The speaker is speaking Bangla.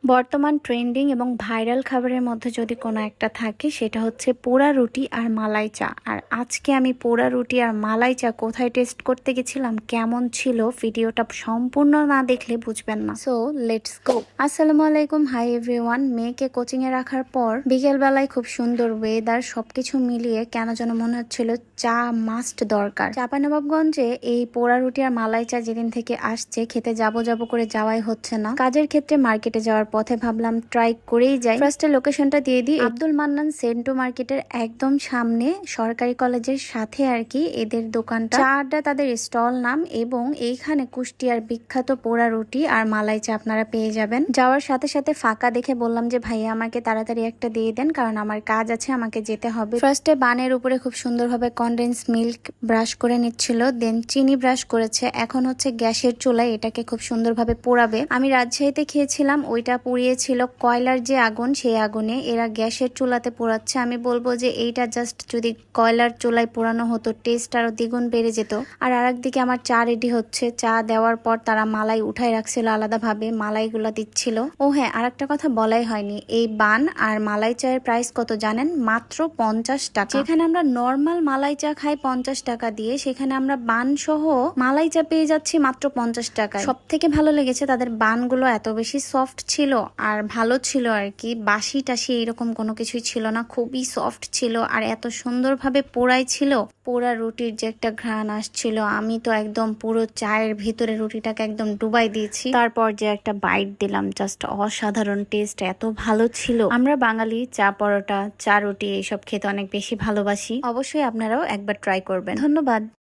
বর্তমান ট্রেন্ডিং এবং ভাইরাল খাবারের মধ্যে যদি কোনো একটা থাকে সেটা হচ্ছে পোড়া রুটি আর মালাই চা। আর আজকে আমি পোড়া রুটি আর মালাই চা কোথায় টেস্ট করতে গেছিলাম, কেমন ছিল, ভিডিওটা সম্পূর্ণ না দেখলে বুঝবেন না। So let's go. আসসালামু আলাইকুম, হাই এভরিওয়ান। মেয়েকে কোচিং এ রাখার পর বিকেল বেলায় খুব সুন্দর ওয়েদার, সবকিছু মিলিয়ে কেন যেন মনে হচ্ছিল চা মাস্ট দরকার। চাঁপাইনবাবগঞ্জে এই পোড়া রুটি আর মালাই চা যেদিন থেকে আসছে খেতে যাব করে যাওয়াই হচ্ছে না। কাজের ক্ষেত্রে মার্কেটে যাওয়ার পথে ভাবলাম ট্রাই করেই যাই। ফার্স্টে লোকেশনটা দিয়ে দিই, আব্দুল মান্নান সেন্টু মার্কেটের একদম সামনে, সরকারি কলেজের সাথে আর কি এদের দোকানটা। চা আড্ডা তাদের স্টল নাম, এবং এইখানে কুষ্টিয়ার বিখ্যাত পোড়া রুটি আর মালাই চা আপনারা পেয়ে যাবেন। যাওয়ার সাথে সাথে ফাঁকা দেখে বললাম যে ভাইয়া আমাকে তাড়াতাড়ি একটা দিয়ে দেন, কারণ আমার কাজ আছে, আমাকে যেতে হবে। ফার্স্টে বানের উপরে খুব সুন্দরভাবে কনডেন্স মিল্ক ব্রাশ করে নিচ্ছিল, দেন চিনি ব্রাশ করেছে। এখন হচ্ছে গ্যাসের চুলায় এটাকে খুব সুন্দরভাবে পোড়াবে। আমি রাজশাহীতে খেয়েছিলাম, ওইটা পুড়িয়েছিল কয়লার যে আগুন, সেই আগুনে। এরা গ্যাসের চুলাতে পোড়াচ্ছে। আমি বলবো যে এইটা জাস্ট যদি কয়লার চুলায় পোড়ানো হতো টেস্ট আরো দ্বিগুণ বেড়ে যেত। আর আরেকদিকে আমার চা রেডি হচ্ছে। চা দেওয়ার পর তারা মালাই উঠাই রাখছিল আলাদাভাবে, মালাইগুলা দিচ্ছিল। ও হ্যাঁ, আরেকটা কথা বলাই হয়নি, এই বান আর মালাই চায়ের প্রাইস কত জানেন? মাত্র 50 টাকা। যেখানে আমরা নর্মাল মালাই চা খাই 50 টাকা দিয়ে, সেখানে আমরা বান সহ মালাই চা পেয়ে যাচ্ছি মাত্র 50 টাকায়। সব থেকে ভালো লেগেছে তাদের বানগুলো এত বেশি সফট ছিল আর ভালো ছিল আর কি, বাসি টাসি এরকম কোনো কিছুই ছিল না, খুবই সফট ছিল আর এত সুন্দরভাবে পোড়াই ছিল। পোড়া রুটির যে একটা ঘ্রাণ আসছিল, আমি তো একদম পুরো চায়ের ভিতরে রুটিটাকে একদম ডুবাই দিয়েছি। তারপর যে একটা বাইট দিলাম, জাস্ট অসাধারণ টেস্ট, এত ভালো ছিল। আমরা বাঙালি চা পরোটা, চা রুটি এইসব খেতে অনেক বেশি ভালোবাসি। অবশ্যই আপনারাও একবার ট্রাই করবেন। ধন্যবাদ।